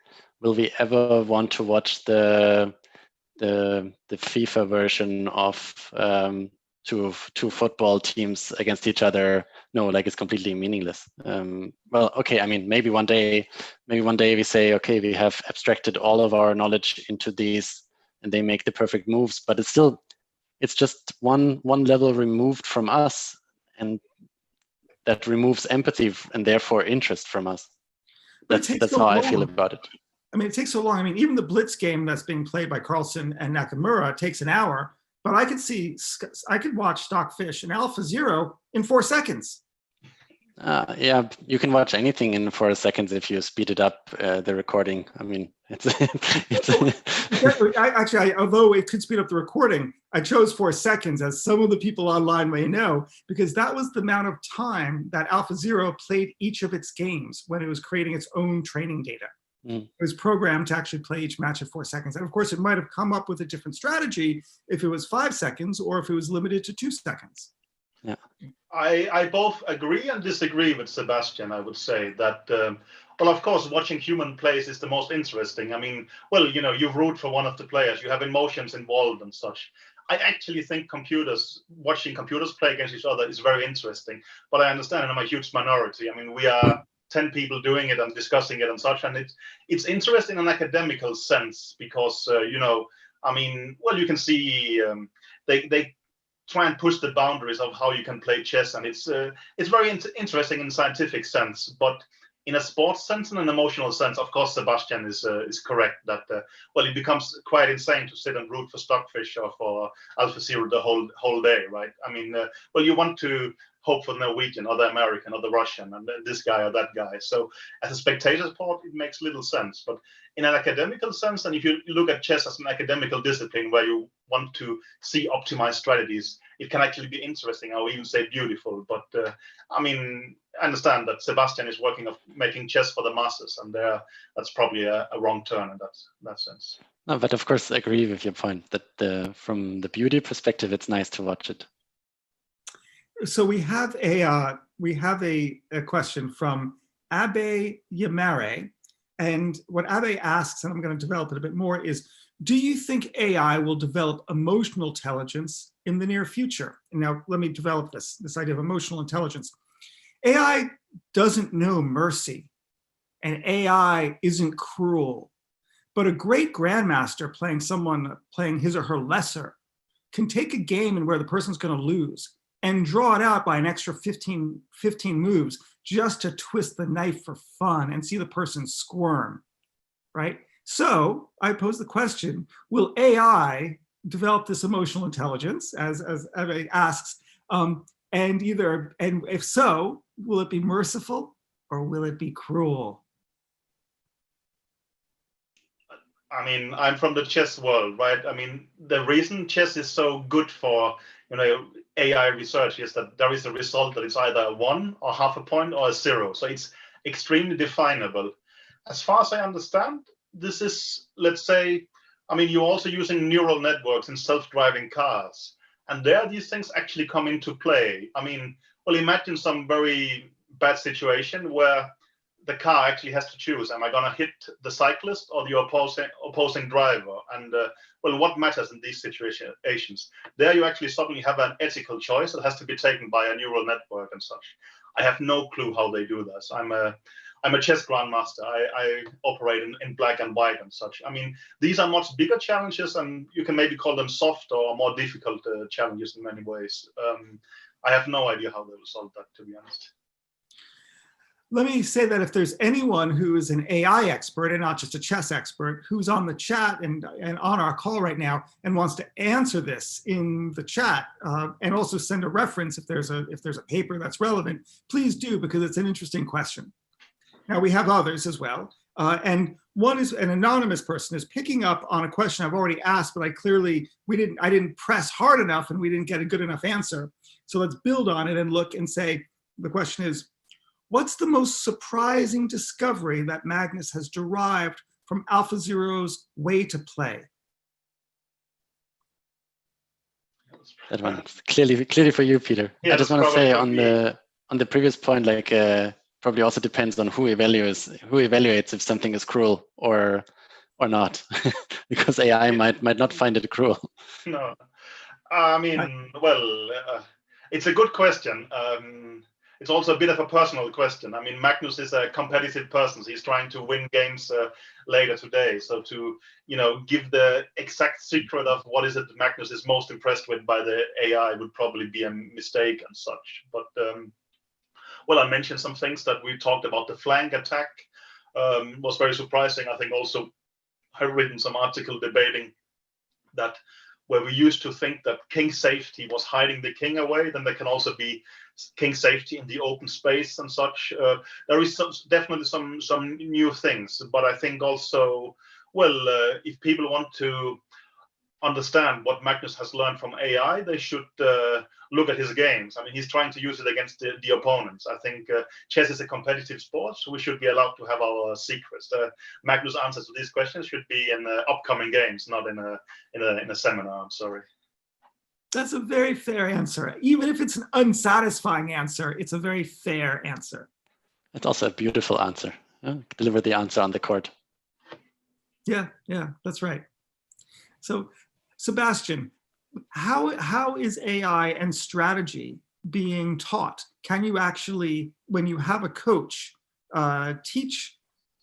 will we ever want to watch the FIFA version of two football teams against each other? No, like it's completely meaningless. Well, okay, I mean, maybe one day we say, okay, we have abstracted all of our knowledge into these and they make the perfect moves, but it's just one level removed from us, and that removes empathy and therefore interest from us. That's
so
how
long.
I feel about it.
I mean, it takes so long. I mean, even the Blitz game that's being played by Carlsen and Nakamura takes an hour, but I could watch Stockfish and AlphaZero in 4 seconds.
Yeah, you can watch anything in 4 seconds if you speed it up, the recording. I mean,
although it could speed up the recording, I chose 4 seconds, as some of the people online may know, because that was the amount of time that AlphaZero played each of its games when it was creating its own training data. It was programmed to actually play each match at 4 seconds. And of course, it might have come up with a different strategy if it was 5 seconds or if it was limited to 2 seconds.
Yeah,
I both agree and disagree with Sebastian. I would say that, well, of course, watching human plays is the most interesting. I mean, well, you know, you root for one of the players, you have emotions involved and such. I actually think watching computers play against each other is very interesting. But I understand, and I'm a huge minority. I mean, we are 10 people doing it and discussing it and such, and it's interesting in an academical sense because you know, I mean, well, you can see they try and push the boundaries of how you can play chess, and it's very interesting in scientific sense. But in a sports sense and an emotional sense, of course, Sebastian is correct that well, it becomes quite insane to sit and root for Stockfish or for AlphaZero the whole day, right? I mean, well, you want to hope for the Norwegian or the American or the Russian and this guy or that guy. So as a spectator sport, it makes little sense. But in an academical sense, and if you look at chess as an academical discipline where you want to see optimized strategies, it can actually be interesting, I would even say beautiful. But I mean, I understand that Sebastian is working on making chess for the masses, and that's probably a wrong turn in that sense.
No, but of course, I agree with your point that from the beauty perspective, it's nice to watch it.
So we have a question from Abe Yamare, and what Abe asks, and I'm going to develop it a bit more, is, do you think AI will develop emotional intelligence in the near future? And now let me develop this idea of emotional intelligence. AI doesn't know mercy, and AI isn't cruel, but a great grandmaster playing his or her lesser can take a game and where the person's going to lose and draw it out by an extra 15 moves just to twist the knife for fun and see the person squirm, right? So I pose the question, will AI develop this emotional intelligence, as Eve asks, and if so, will it be merciful or will it be cruel?
I mean, I'm from the chess world, right? I mean, the reason chess is so good for, you know, AI research is that there is a result that is either a 1 or half a point or a 0. So it's extremely definable. As far as I understand, this is, let's say, I mean, you're also using neural networks in self-driving cars. And there these things actually come into play. I mean, well, imagine some very bad situation where the car actually has to choose, am I going to hit the cyclist or the opposing driver? And well, what matters in these situations? There you actually suddenly have an ethical choice that has to be taken by a neural network and such. I have no clue how they do this. I'm a chess grandmaster. I operate in black and white and such. I mean, these are much bigger challenges, and you can maybe call them soft or more difficult challenges in many ways. I have no idea how they will solve that, to be honest.
Let me say that if there's anyone who is an AI expert and not just a chess expert who's on the chat and on our call right now and wants to answer this in the chat and also send a reference if there's a paper that's relevant, please do, because it's an interesting question. Now we have others as well. And one is an anonymous person is picking up on a question I've already asked, but I didn't press hard enough and we didn't get a good enough answer. So let's build on it and look and say, the question is, what's the most surprising discovery that Magnus has derived from AlphaZero's way to play?
That one's clearly for you, Peter.
Yeah,
I just want to say on the previous point, like probably also depends on who evaluates if something is cruel or not, because AI might not find it cruel.
No, I mean, well, it's a good question. It's also a bit of a personal question. I mean, Magnus is a competitive person. So he's trying to win games later today. So to, give the exact secret of what is it Magnus is most impressed with by the AI would probably be a mistake and such. But, well, I mentioned some things that we talked about. The flank attack was very surprising. I think also I've written some article debating that where we used to think that king safety was hiding the king away, then there can also be king safety in the open space and such. There is definitely some new things, but I think also, well, if people want to understand what Magnus has learned from AI, they should look at his games. I mean, he's trying to use it against the opponents. I think chess is a competitive sport, so we should be allowed to have our secrets. Magnus' answers to these questions should be in upcoming games, not in a seminar. I'm sorry.
That's a very fair answer. Even if it's an unsatisfying answer, it's a very fair answer.
It's also a beautiful answer. Deliver the answer on the court.
Yeah, that's right. So, Sebastian, how is AI and strategy being taught? Can you actually, when you have a coach, teach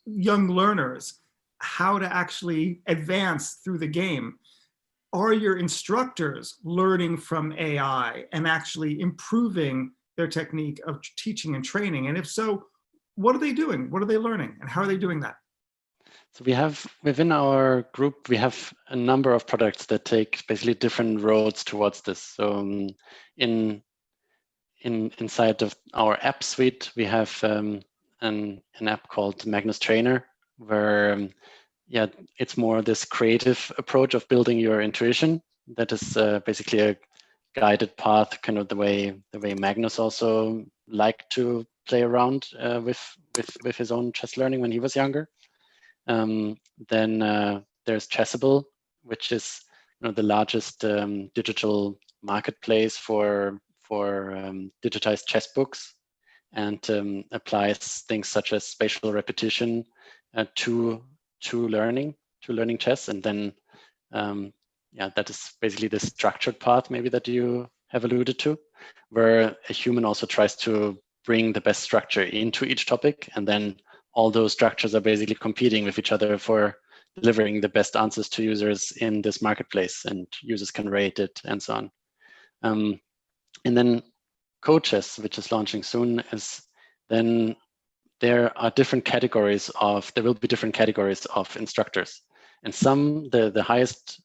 young learners how to actually advance through the game? Are your instructors learning from AI and actually improving their technique of teaching and training? And if so, what are they doing? What are they learning? And how are they doing that?
So we have, within our group, we have a number of products that take basically different roads towards this. So inside of our app suite, we have an app called Magnus Trainer, where it's more this creative approach of building your intuition. That is basically a guided path, kind of the way Magnus also liked to play around with his own chess learning when he was younger. Then there's Chessable, which is the largest digital marketplace for digitized chess books, and applies things such as spatial repetition to learning chess. And then that is basically the structured path maybe that you have alluded to, where a human also tries to bring the best structure into each topic, and then all those structures are basically competing with each other for delivering the best answers to users in this marketplace, and users can rate it and so on. And then Coaches, which is launching soon, is then there will be different categories of instructors. And some, the highest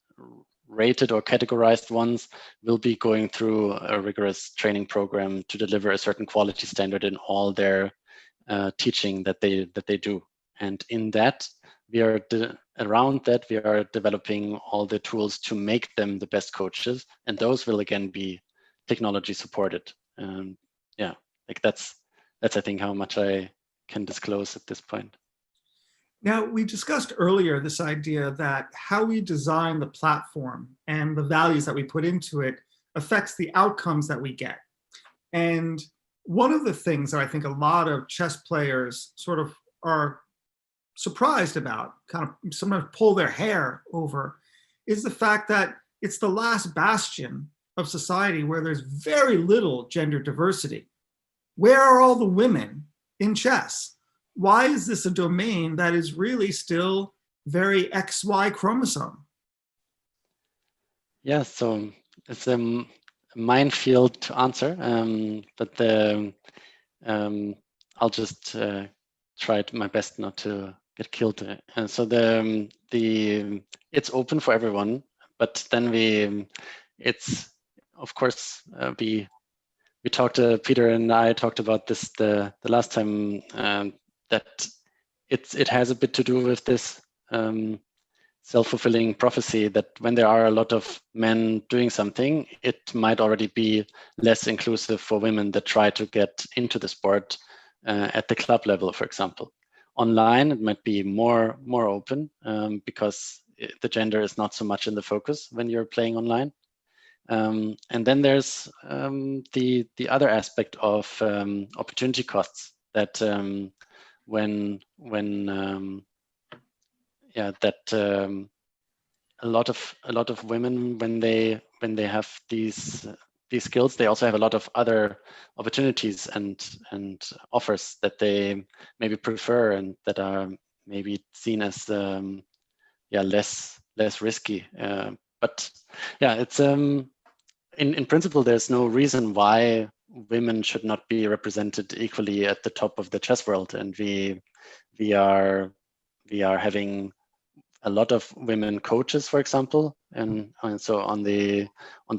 rated or categorized ones, will be going through a rigorous training program to deliver a certain quality standard in all their teaching that they do. And in that, we are developing all the tools to make them the best coaches, and those will again be technology supported. That's I think how much I can disclose at this point.
Now, we discussed earlier this idea that how we design the platform and the values that we put into it affects the outcomes that we get. And one of the things that I think a lot of chess players sort of are surprised about, kind of sometimes pull their hair over, is the fact that it's the last bastion of society where there's very little gender diversity. Where are all the women in chess? Why is this a domain that is really still very XY chromosome?
Yeah, so it's a minefield to answer, but I'll just try my best not to get killed. So it's open for everyone, but then it's of course we talked, Peter and I talked about this the last time, that it has a bit to do with this self-fulfilling prophecy that when there are a lot of men doing something, it might already be less inclusive for women that try to get into the sport at the club level, for example. Online, it might be more open because the gender is not so much in the focus when you're playing online. And then there's the other aspect of opportunity costs, that a lot of women, when they have these skills, they also have a lot of other opportunities and offers that they maybe prefer and that are maybe seen as less risky. But yeah, it's in principle, there's no reason why women should not be represented equally at the top of the chess world, and we are having a lot of women coaches, for example, and so on the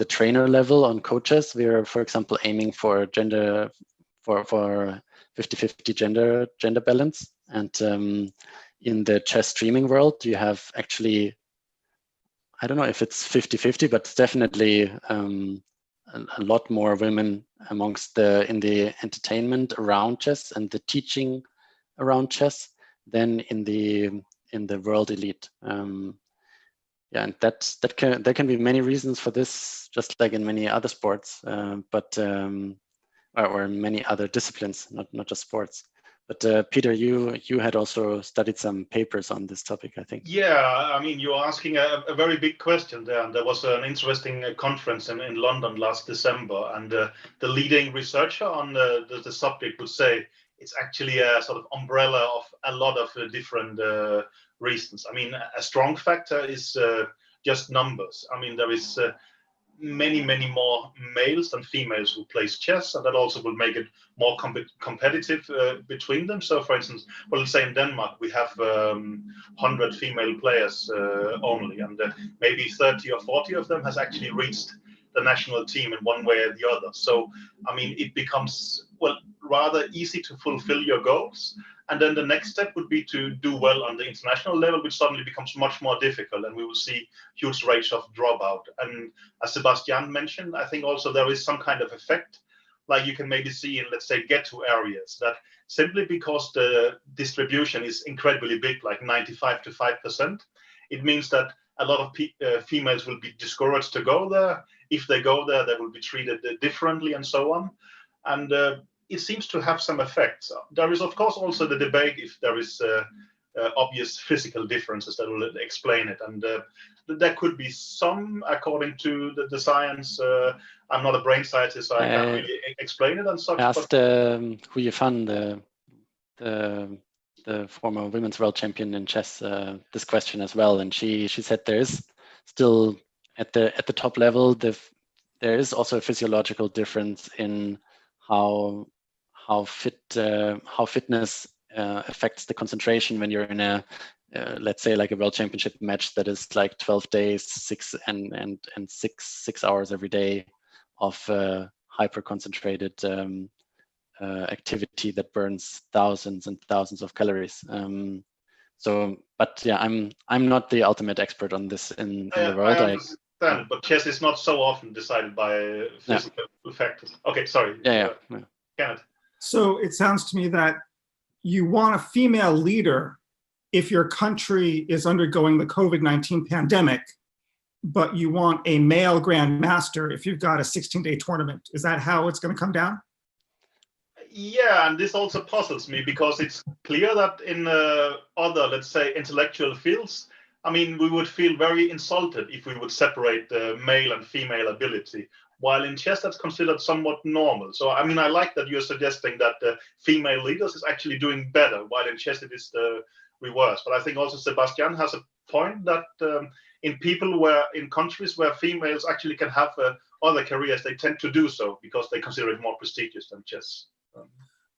trainer level, on coaches, we are, for example, aiming for 50-50 gender balance. And in the chess streaming world, you have actually, I don't know if it's 50-50, but definitely a lot more women amongst in the entertainment around chess and the teaching around chess than in the world elite. Yeah, and there can be many reasons for this, just like in many other sports, or many other disciplines, not just sports. But Peter, you had also studied some papers on this topic, I think.
Yeah, I mean, you're asking a very big question there. And there was an interesting conference in London last December, and the leading researcher on the subject would say it's actually a sort of umbrella of a lot of different reasons. I mean, a strong factor is just numbers. I mean, there is many more males than females who plays chess, and that also will make it more competitive between them. So, for instance, well, let's say in Denmark we have 100 female players only, and maybe 30 or 40 of them has actually reached the national team in one way or the other. So, I mean, it becomes, well, rather easy to fulfill your goals. And then the next step would be to do well on the international level, which suddenly becomes much more difficult, and we will see huge rates of dropout. And as Sebastian mentioned, I think also there is some kind of effect, like you can maybe see in, let's say, ghetto areas, that simply because the distribution is incredibly big, like 95%, it means that a lot of females will be discouraged to go there. If they go there, they will be treated differently and so on. And it seems to have some effects. There is, of course, also the debate if there is obvious physical differences that will explain it. And there could be some, according to the science. I'm not a brain scientist, so I can't really explain it and such.
I asked Hui Fan, the former women's world champion in chess, this question as well, and she said there is still at the top level there is also a physiological difference in how fitness affects the concentration when you're in a let's say like a world championship match that is like 12 days, 6 hours every day of hyper concentrated activity that burns thousands and thousands of calories. But yeah, I'm not the ultimate expert on this in the world.
I understand, but chess is not so often decided by physical factors. Okay, sorry.
Yeah.
Kenneth.
So it sounds to me that you want a female leader if your country is undergoing the COVID-19 pandemic, but you want a male grandmaster if you've got a 16-day tournament. Is that how it's going to come down?
Yeah, and this also puzzles me, because it's clear that in other, let's say, intellectual fields, I mean, we would feel very insulted if we would separate the male and female ability, while in chess that's considered somewhat normal. So, I mean, I like that you're suggesting that the female leaders is actually doing better, while in chess it is the reverse. But I think also Sebastian has a point that in countries where females actually can have other careers, they tend to do so because they consider it more prestigious than chess.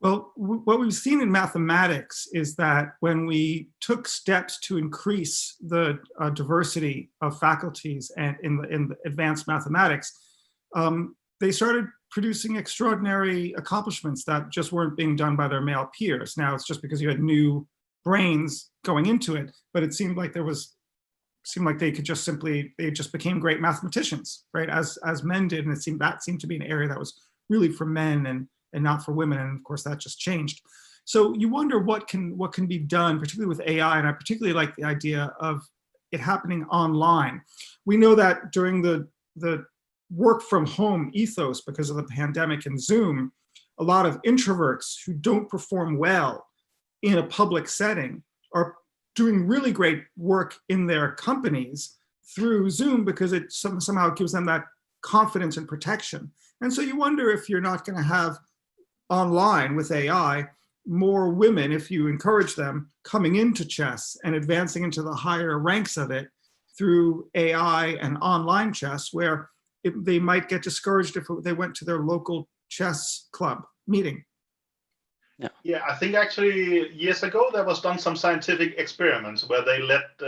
Well, what we've seen in mathematics is that when we took steps to increase the diversity of faculties and in the advanced mathematics, they started producing extraordinary accomplishments that just weren't being done by their male peers. Now it's just because you had new brains going into it, but it seemed like they just became great mathematicians, right? As men did, and that seemed to be an area that was really for men and not for women, and of course that just changed. So you wonder what can be done, particularly with AI, and I particularly like the idea of it happening online. We know that during the work from home ethos because of the pandemic and Zoom, a lot of introverts who don't perform well in a public setting are doing really great work in their companies through Zoom because it somehow gives them that confidence and protection. And so you wonder if you're not going to have online with AI more women, if you encourage them, coming into chess and advancing into the higher ranks of it through AI and online chess, where they might get discouraged if they went to their local chess club meeting.
Yeah, I think actually years ago there was done some scientific experiments where they let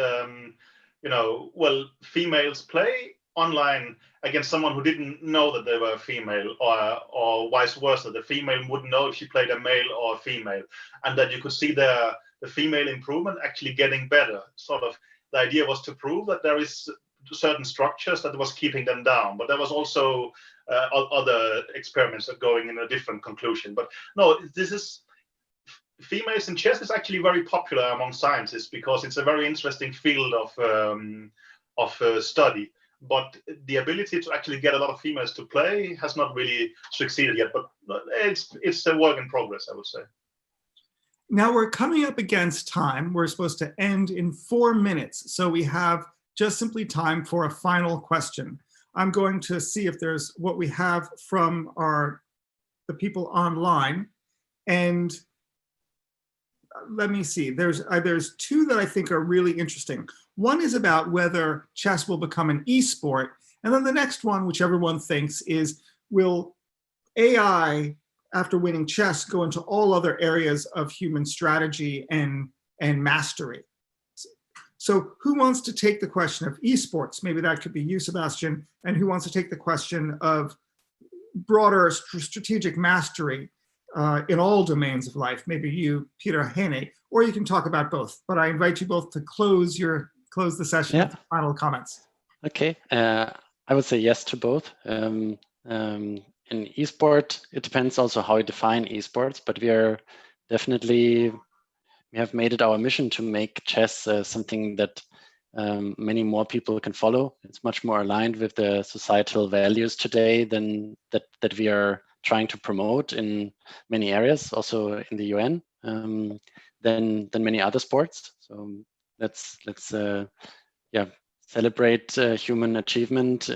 females play online against someone who didn't know that they were a female, or vice versa. The female wouldn't know if she played a male or a female, and that you could see the female improvement actually getting better. Sort of the idea was to prove that there is certain structures that was keeping them down, but there was also other experiments going in a different conclusion. But no, this is females in chess is actually very popular among scientists because it's a very interesting field of study. But the ability to actually get a lot of females to play has not really succeeded yet. But it's a work in progress, I would say.
Now we're coming up against time. We're supposed to end in 4 minutes, so we have just simply time for a final question. I'm going to see if there's what we have from the people online, and let me see. There's two that I think are really interesting. One is about whether chess will become an esport, and then the next one, which everyone thinks, is will AI, after winning chess, go into all other areas of human strategy and mastery? So who wants to take the question of esports? Maybe that could be you, Sebastian. And who wants to take the question of broader strategic mastery in all domains of life? Maybe you, Peter Heine, or you can talk about both. But I invite you both to close the session with final comments.
Okay, I would say yes to both. In esport, it depends also how you define esports, but we have made it our mission to make chess something that many more people can follow. It's much more aligned with the societal values today than that we are trying to promote in many areas, also in the UN, than many other sports. So let's celebrate human achievement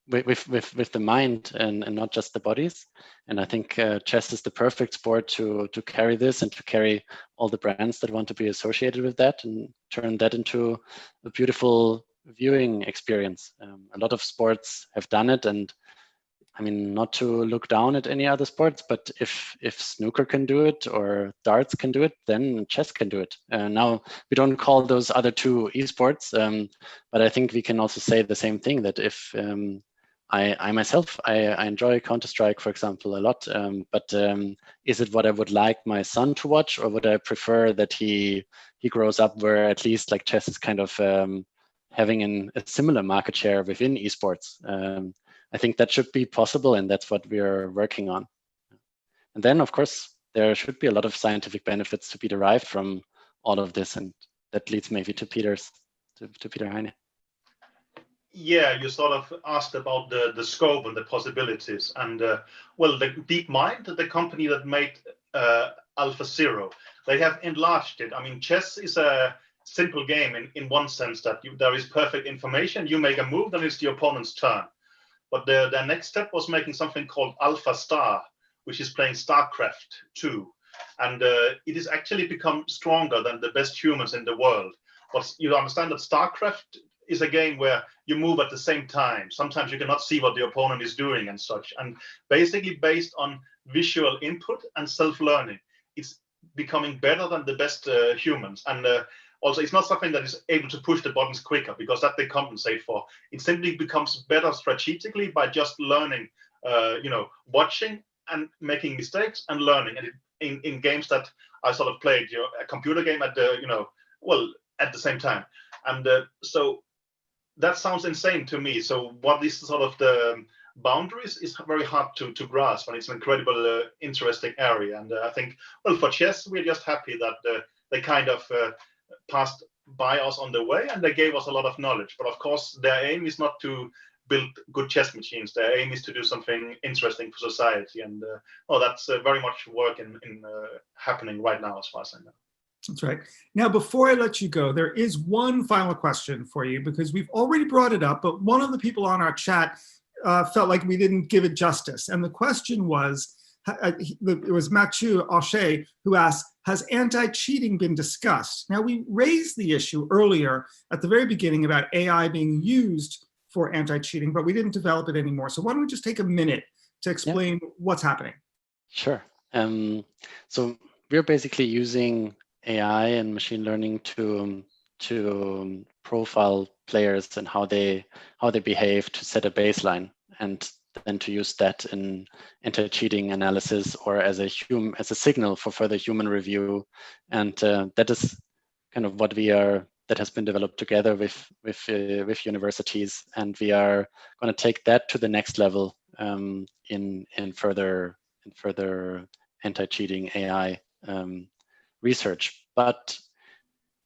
with the mind and not just the bodies. And I think chess is the perfect sport to carry this and to carry all the brands that want to be associated with that and turn that into a beautiful viewing experience. A lot of sports have done it, and I mean, not to look down at any other sports, but if snooker can do it or darts can do it, then chess can do it. Now, we don't call those other two esports, but I think we can also say the same thing, that if I myself, I enjoy Counter-Strike, for example, a lot, but is it what I would like my son to watch, or would I prefer that he grows up where at least like chess is kind of having a similar market share within esports? I think that should be possible, and that's what we are working on. And then, of course, there should be a lot of scientific benefits to be derived from all of this, and that leads maybe to Peter Heine.
Yeah, you sort of asked about the scope and the possibilities, and the DeepMind, the company that made AlphaZero, they have enlarged it. I mean, chess is a simple game in one sense that there is perfect information. You make a move, then it's the opponent's turn. But their next step was making something called AlphaStar, which is playing StarCraft 2. And it has actually become stronger than the best humans in the world. But you understand that StarCraft is a game where you move at the same time. Sometimes you cannot see what the opponent is doing and such. And basically based on visual input and self-learning, it's becoming better than the best humans. And also, it's not something that is able to push the buttons quicker, because that they compensate for. It simply becomes better strategically by just learning, watching and making mistakes and learning. And in games that I sort of played, a computer game at the same time. And so that sounds insane to me. So what is sort of the boundaries is very hard to grasp, and it's an incredible, interesting area. And I think, for chess, we're just happy that they kind of passed by us on the way, and they gave us a lot of knowledge. But of course, their aim is not to build good chess machines. Their aim is to do something interesting for society, and that's very much work in happening right now, as far as I know.
That's right. Now, before I let you go, there is one final question for you, because we've already brought it up, but one of the people on our chat felt like we didn't give it justice. And the question was, it was Mathieu Aucher who asked, has anti-cheating been discussed? Now, we raised the issue earlier at the very beginning about AI being used for anti-cheating, but we didn't develop it anymore. So why don't we just take a minute to explain what's happening?
Sure. So we're basically using AI and machine learning to profile players and how they behave, to set a baseline, and then to use that in anti-cheating analysis or as a signal for further human review. And that is kind of what that has been developed together with universities, and we are going to take that to the next level in further anti-cheating AI research. But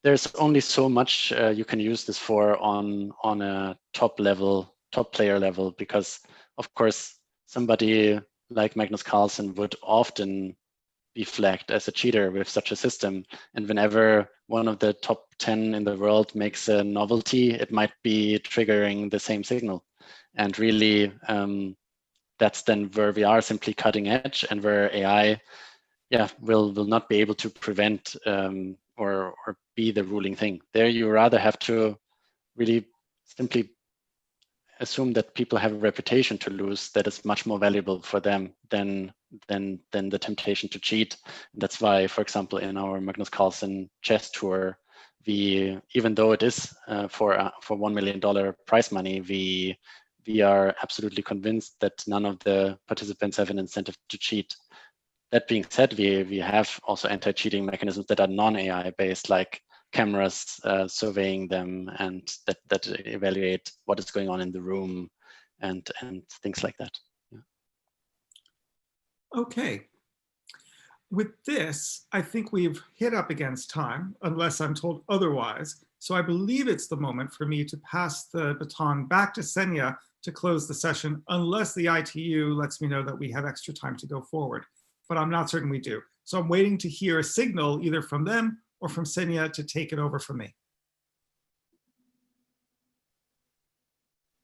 there's only so much you can use this for on a top player level, because of course somebody like Magnus Carlsen would often be flagged as a cheater with such a system. And whenever one of the top 10 in the world makes a novelty, it might be triggering the same signal. And really, that's then where we are simply cutting edge, and where AI will not be able to prevent or be the ruling thing. There you rather have to really simply assume that people have a reputation to lose that is much more valuable for them than the temptation to cheat. And that's why, for example, in our Magnus Carlsen chess tour, even though it is for $1 million prize money, we are absolutely convinced that none of the participants have an incentive to cheat. That being said, we have also anti-cheating mechanisms that are non-AI based, like cameras surveying them, and that evaluate what is going on in the room and things like that. Yeah.
Okay. With this, I think we've hit up against time, unless I'm told otherwise. So I believe it's the moment for me to pass the baton back to Senja to close the session, unless the ITU lets me know that we have extra time to go forward. But I'm not certain we do. So I'm waiting to hear a signal either from them or from Senja to take it over from me.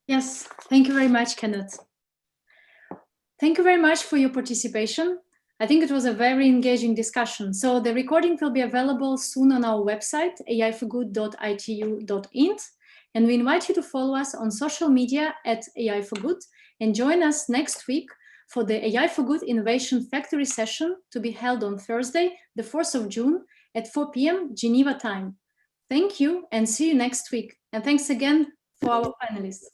Yes, thank you very much, Kenneth. Thank you very much for your participation. I think it was a very engaging discussion. So the recording will be available soon on our website, aiforgood.itu.int. And we invite you to follow us on social media at AI for Good, and join us next week for the AI for Good Innovation Factory session, to be held on Thursday, the 4th of June at 4 p.m. Geneva time. Thank you, and see you next week. And thanks again for our panelists.